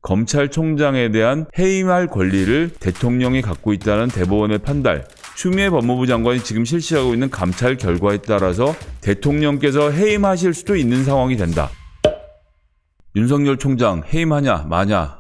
검찰총장에 대한 해임할 권리를 대통령이 갖고 있다는 대법원의 판단, 추미애 법무부 장관이 지금 실시하고 있는 감찰 결과에 따라서 대통령께서 해임하실 수도 있는 상황이 된다. 윤석열 총장 해임하냐 마냐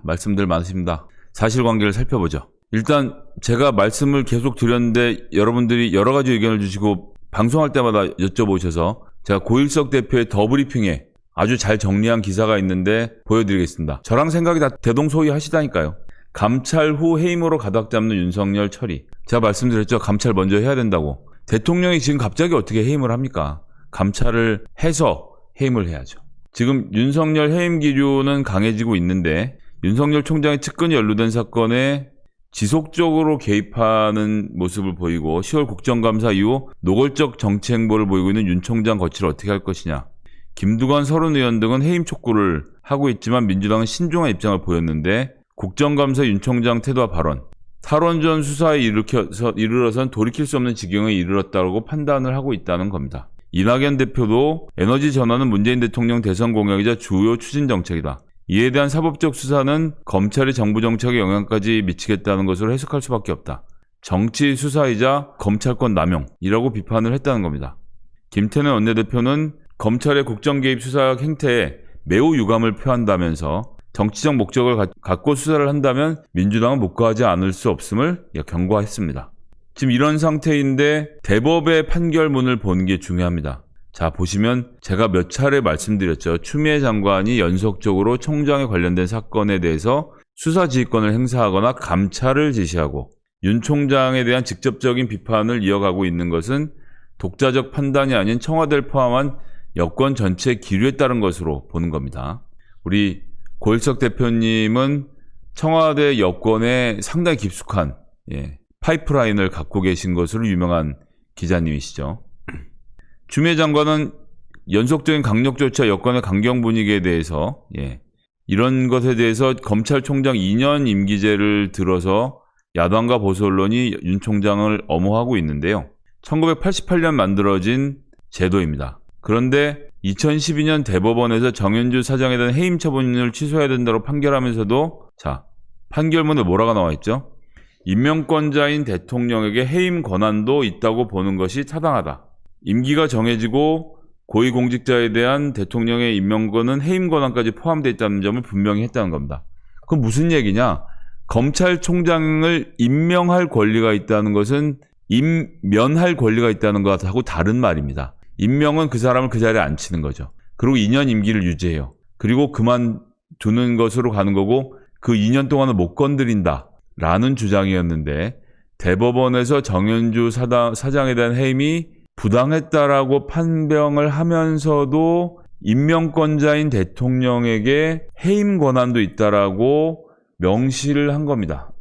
말씀들 많으십니다. 사실관계를 살펴보죠. 일단 제가 말씀을 계속 드렸는데 여러분들이 여러 가지 의견을 주시고 방송할 때마다 여쭤보셔서 제가 고일석 대표의 더브리핑에 아주 잘 정리한 기사가 있는데 보여드리겠습니다. 저랑 생각이 다 대동소이하시다니까요. 감찰 후 해임으로 가닥 잡는 윤석열 처리. 제가 말씀드렸죠. 감찰 먼저 해야 된다고. 대통령이 지금 갑자기 어떻게 해임을 합니까? 감찰을 해서 해임을 해야죠. 지금 윤석열 해임 기류는 강해지고 있는데 윤석열 총장의 측근이 연루된 사건에 지속적으로 개입하는 모습을 보이고 10월 국정감사 이후 노골적 정치 행보를 보이고 있는 윤 총장 거취를 어떻게 할 것이냐. 김두관 서른 의원 등은 해임 촉구를 하고 있지만 민주당은 신중한 입장을 보였는데 국정감사 윤 총장 태도와 발언, 탈원전 수사에 이르러선 돌이킬 수 없는 지경에 이르렀다고 판단을 하고 있다는 겁니다. 이낙연 대표도 에너지 전환은 문재인 대통령 대선 공약이자 주요 추진 정책이다. 이에 대한 사법적 수사는 검찰의 정부 정책에 영향까지 미치겠다는 것으로 해석할 수밖에 없다. 정치 수사이자 검찰권 남용이라고 비판을 했다는 겁니다. 김태년 원내대표는 검찰의 국정 개입 수사 행태에 매우 유감을 표한다면서 정치적 목적을 갖고 수사를 한다면 민주당은 묵과하지 않을 수 없음을 경고했습니다. 지금 이런 상태인데 대법의 판결문을 보는 게 중요합니다. 자, 보시면 제가 몇 차례 말씀드렸죠. 추미애 장관이 연속적으로 총장에 관련된 사건에 대해서 수사 지휘권을 행사하거나 감찰을 지시하고 윤 총장에 대한 직접적인 비판을 이어가고 있는 것은 독자적 판단이 아닌 청와대를 포함한 여권 전체의 기류에 따른 것으로 보는 겁니다. 우리 고일석 대표님은 청와대 여권에 상당히 깊숙한 파이프라인을 갖고 계신 것으로 유명한 기자님이시죠. 추미애 장관은 연속적인 강력 조치와 여권의 강경 분위기에 대해서 이런 것에 대해서 검찰총장 2년 임기제를 들어서 야당과 보수 언론이 윤 총장을 엄호하고 있는데요. 1988년 만들어진 제도입니다. 그런데 2012년 대법원에서 정현주 사장에 대한 해임 처분을 취소해야 된다고 판결하면서도 판결문에 뭐라고 나와 있죠? 임명권자인 대통령에게 해임 권한도 있다고 보는 것이 타당하다. 임기가 정해지고 고위공직자에 대한 대통령의 임명권은 해임 권한까지 포함되어 있다는 점을 분명히 했다는 겁니다. 그건 무슨 얘기냐? 검찰총장을 임명할 권리가 있다는 것은 임면할 권리가 있다는 것하고 다른 말입니다. 임명은 그 사람을 그 자리에 앉히는 거죠. 그리고 2년 임기를 유지해요. 그리고 그만두는 것으로 가는 거고 그 2년 동안은 못 건드린다라는 주장이었는데 대법원에서 정현주 사장에 대한 해임이 부당했다라고 판명을 하면서도 임명권자인 대통령에게 해임 권한도 있다라고 명시를 한 겁니다.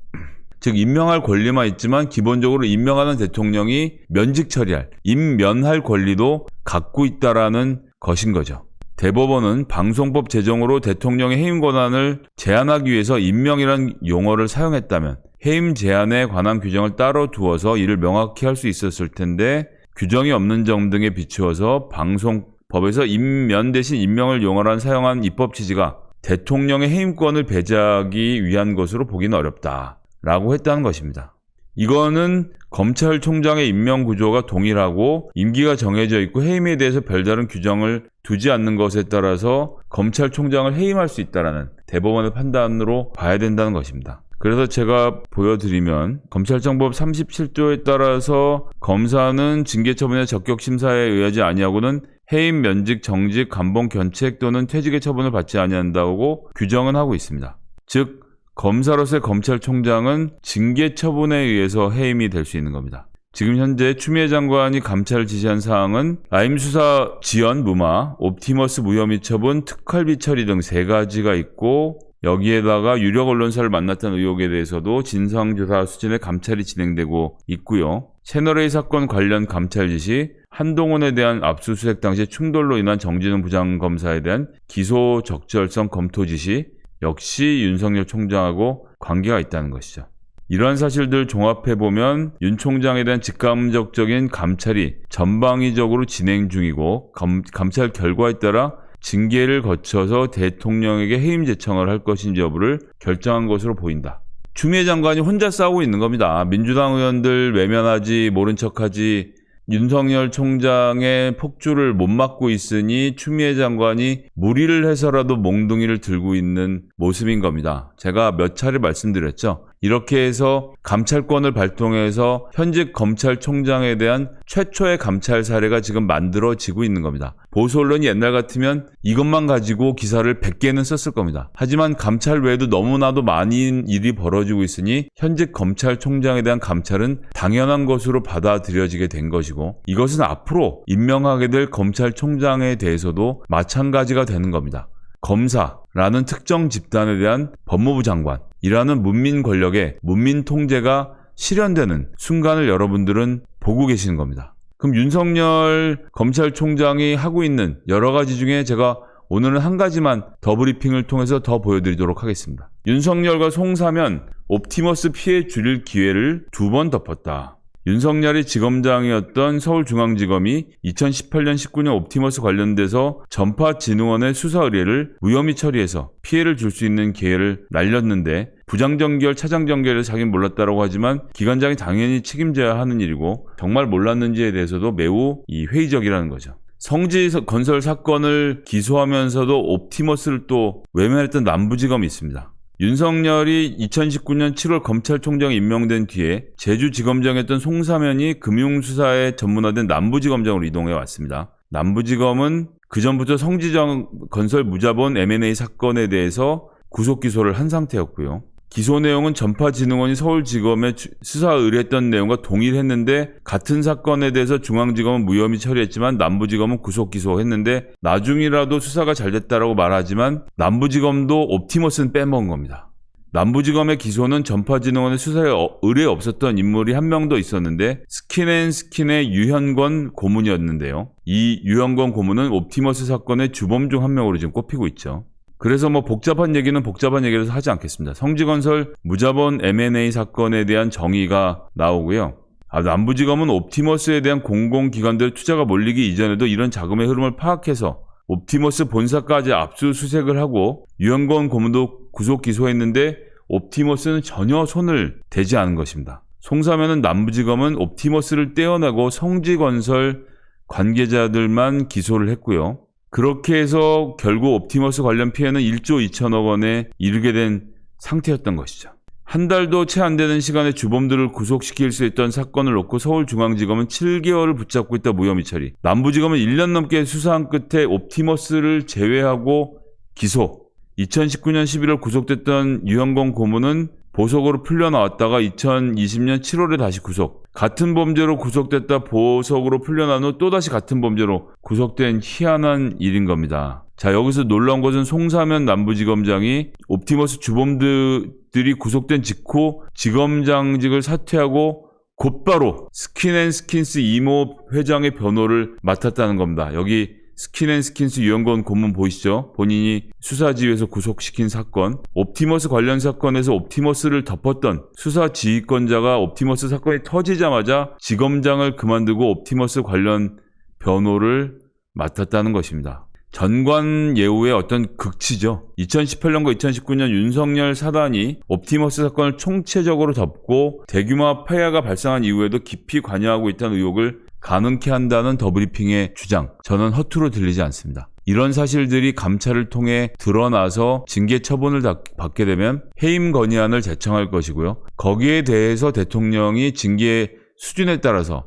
즉 임명할 권리만 있지만 기본적으로 임명하는 대통령이 면직 처리할, 임면할 권리도 갖고 있다라는 것인 거죠. 대법원은 방송법 제정으로 대통령의 해임 권한을 제한하기 위해서 임명이라는 용어를 사용했다면 해임 제한에 관한 규정을 따로 두어서 이를 명확히 할 수 있었을 텐데 규정이 없는 점 등에 비추어서 방송법에서 임면 대신 임명을 용어로 사용한 입법 취지가 대통령의 해임권을 배제하기 위한 것으로 보기는 어렵다. 라고 했다는 것입니다. 이거는 검찰총장의 임명 구조가 동일하고 임기가 정해져 있고 해임에 대해서 별다른 규정을 두지 않는 것에 따라서 검찰총장을 해임할 수 있다는 대법원의 판단으로 봐야 된다는 것입니다. 그래서 제가 보여드리면 검찰청법 37조에 따라서 검사는 징계처분의 적격심사에 의하지 아니하고는 해임, 면직, 정직, 감봉, 견책 또는 퇴직의 처분을 받지 아니한다고 규정은 하고 있습니다. 즉 검사로서의 검찰총장은 징계 처분에 의해서 해임이 될 수 있는 겁니다. 지금 현재 추미애 장관이 감찰을 지시한 사항은 라임 수사 지연 무마, 옵티머스 무혐의 처분, 특활비 처리 등 3가지가 있고 여기에다가 유력 언론사를 만났다는 의혹에 대해서도 진상조사 수준의 감찰이 진행되고 있고요. 채널A 사건 관련 감찰 지시, 한동훈에 대한 압수수색 당시 충돌로 인한 정진웅 부장검사에 대한 기소 적절성 검토 지시, 역시 윤석열 총장하고 관계가 있다는 것이죠. 이러한 사실들 종합해보면 윤 총장에 대한 직감적인 감찰이 전방위적으로 진행 중이고 감찰 결과에 따라 징계를 거쳐서 대통령에게 해임 제청을 할 것인지 여부를 결정한 것으로 보인다. 추미애 장관이 혼자 싸우고 있는 겁니다. 민주당 의원들 외면하지, 모른 척하지, 윤석열 총장의 폭주를 못 막고 있으니 추미애 장관이 무리를 해서라도 몽둥이를 들고 있는 모습인 겁니다. 제가 몇 차례 말씀드렸죠. 이렇게 해서 감찰권을 발동해서 현직 검찰총장에 대한 최초의 감찰 사례가 지금 만들어지고 있는 겁니다. 보수 언론이 옛날 같으면 이것만 가지고 기사를 100개는 썼을 겁니다. 하지만 감찰 외에도 너무나도 많은 일이 벌어지고 있으니 현직 검찰총장에 대한 감찰은 당연한 것으로 받아들여지게 된 것이고, 이것은 앞으로 임명하게 될 검찰총장에 대해서도 마찬가지가 되는 겁니다. 검사라는 특정 집단에 대한 법무부 장관이라는 문민 권력의 문민 통제가 실현되는 순간을 여러분들은 보고 계시는 겁니다. 그럼 윤석열 검찰총장이 하고 있는 여러 가지 중에 제가 오늘은 한 가지만 더 브리핑을 통해서 더 보여드리도록 하겠습니다. 윤석열과 송사면 옵티머스 피해 줄일 기회를 2번 덮었다. 윤석열이 지검장이었던 서울중앙지검이 2018년 19년 옵티머스 관련돼서 전파진흥원의 수사 의뢰를 무혐의 처리해서 피해를 줄 수 있는 기회를 날렸는데, 부장정결, 차장정결에서 자기는 몰랐다라고 하지만 기관장이 당연히 책임져야 하는 일이고 정말 몰랐는지에 대해서도 매우 회의적이라는 거죠. 성지건설 사건을 기소하면서도 옵티머스를 또 외면했던 남부지검이 있습니다. 윤석열이 2019년 7월 검찰총장에 임명된 뒤에 제주지검장이었던 송사면이 금융수사에 전문화된 남부지검장으로 이동해 왔습니다. 남부지검은 그전부터 성지건설 무자본 M&A 사건에 대해서 구속기소를 한 상태였고요. 기소 내용은 전파진흥원이 서울지검에 수사 의뢰했던 내용과 동일했는데, 같은 사건에 대해서 중앙지검은 무혐의 처리했지만 남부지검은 구속 기소했는데, 나중이라도 수사가 잘 됐다라고 말하지만 남부지검도 옵티머스는 빼먹은 겁니다. 남부지검의 기소는 전파진흥원의 수사에 의뢰 없었던 인물이 한 명 더 있었는데, 스킨앤스킨의 유현권 고문이었는데요. 이 유현권 고문은 옵티머스 사건의 주범 중 한 명으로 지금 꼽히고 있죠. 그래서 복잡한 얘기는 복잡한 얘기라서 하지 않겠습니다. 성지건설 무자본 M&A 사건에 대한 정의가 나오고요. 남부지검은 옵티머스에 대한 공공기관들 투자가 몰리기 이전에도 이런 자금의 흐름을 파악해서 옵티머스 본사까지 압수수색을 하고 유현권 고문도 구속 기소했는데, 옵티머스는 전혀 손을 대지 않은 것입니다. 송사면은 남부지검은 옵티머스를 떼어내고 성지건설 관계자들만 기소를 했고요. 그렇게 해서 결국 옵티머스 관련 피해는 1조 2천억 원에 이르게 된 상태였던 것이죠. 한 달도 채 안 되는 시간에 주범들을 구속시킬 수 있던 사건을 놓고 서울중앙지검은 7개월을 붙잡고 있다 무혐의 처리. 남부지검은 1년 넘게 수사한 끝에 옵티머스를 제외하고 기소. 2019년 11월 구속됐던 유현권 고문은 보석으로 풀려나왔다가 2020년 7월에 다시 구속. 같은 범죄로 구속됐다 보석으로 풀려난 후 또다시 같은 범죄로 구속된 희한한 일인 겁니다. 자, 여기서 놀라운 것은 송사면 남부지검장이 옵티머스 주범들이 구속된 직후 지검장직을 사퇴하고 곧바로 스킨앤스킨스 이모 회장의 변호를 맡았다는 겁니다. 여기 스킨앤스킨스 유현권 고문 보이시죠? 본인이 수사지휘에서 구속시킨 사건, 옵티머스 관련 사건에서 옵티머스를 덮었던 수사지휘권자가 옵티머스 사건이 터지자마자 지검장을 그만두고 옵티머스 관련 변호를 맡았다는 것입니다. 전관예우의 어떤 극치죠. 2018년과 2019년 윤석열 사단이 옵티머스 사건을 총체적으로 덮고 대규모 폐하가 발생한 이후에도 깊이 관여하고 있다는 의혹을 가능케 한다는 더브리핑의 주장, 저는 허투루 들리지 않습니다. 이런 사실들이 감찰을 통해 드러나서 징계 처분을 받게 되면 해임 건의안을 제청할 것이고요. 거기에 대해서 대통령이 징계 수준에 따라서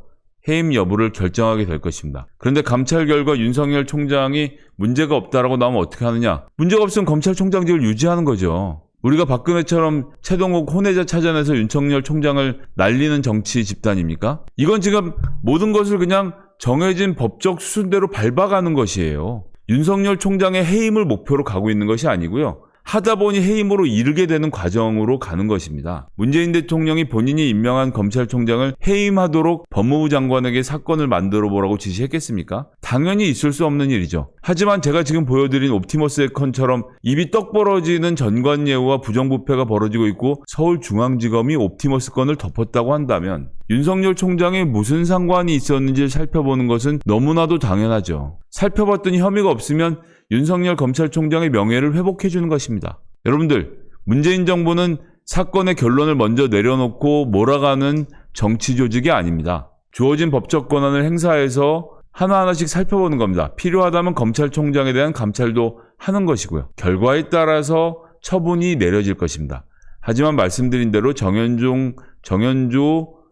해임 여부를 결정하게 될 것입니다. 그런데 감찰 결과 윤석열 총장이 문제가 없다라고 나오면 어떻게 하느냐? 문제가 없으면 검찰총장직을 유지하는 거죠. 우리가 박근혜처럼 최동욱 혼외자 찾아내서 윤석열 총장을 날리는 정치 집단입니까? 이건 지금 모든 것을 그냥 정해진 법적 수순대로 밟아가는 것이에요. 윤석열 총장의 해임을 목표로 가고 있는 것이 아니고요. 하다 보니 해임으로 이르게 되는 과정으로 가는 것입니다. 문재인 대통령이 본인이 임명한 검찰총장을 해임하도록 법무부 장관에게 사건을 만들어 보라고 지시했겠습니까? 당연히 있을 수 없는 일이죠. 하지만 제가 지금 보여드린 옵티머스의 컨처럼 입이 떡 벌어지는 전관예우와 부정부패가 벌어지고 있고 서울중앙지검이 옵티머스 건을 덮었다고 한다면 윤석열 총장이 무슨 상관이 있었는지를 살펴보는 것은 너무나도 당연하죠. 살펴봤더니 혐의가 없으면 윤석열 검찰총장의 명예를 회복해 주는 것입니다. 여러분들, 문재인 정부는 사건의 결론을 먼저 내려놓고 몰아가는 정치 조직이 아닙니다. 주어진 법적 권한을 행사해서 하나하나씩 살펴보는 겁니다. 필요하다면 검찰총장에 대한 감찰도 하는 것이고요. 결과에 따라서 처분이 내려질 것입니다. 하지만 말씀드린 대로 정현주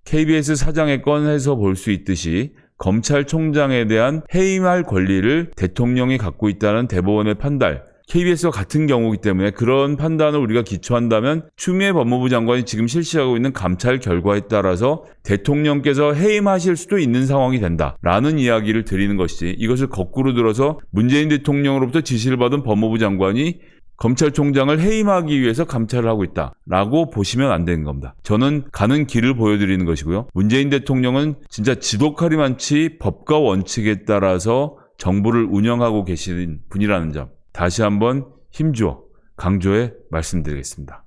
KBS 사장의 건에서 볼 수 있듯이 검찰총장에 대한 해임할 권리를 대통령이 갖고 있다는 대법원의 판단, KBS와 같은 경우이기 때문에 그런 판단을 우리가 기초한다면 추미애 법무부 장관이 지금 실시하고 있는 감찰 결과에 따라서 대통령께서 해임하실 수도 있는 상황이 된다라는 이야기를 드리는 것이지, 이것을 거꾸로 들어서 문재인 대통령으로부터 지시를 받은 법무부 장관이 검찰총장을 해임하기 위해서 감찰을 하고 있다라고 보시면 안 되는 겁니다. 저는 가는 길을 보여드리는 것이고요. 문재인 대통령은 진짜 지독하리 많지 법과 원칙에 따라서 정부를 운영하고 계시는 분이라는 점 다시 한번 힘주어 강조해 말씀드리겠습니다.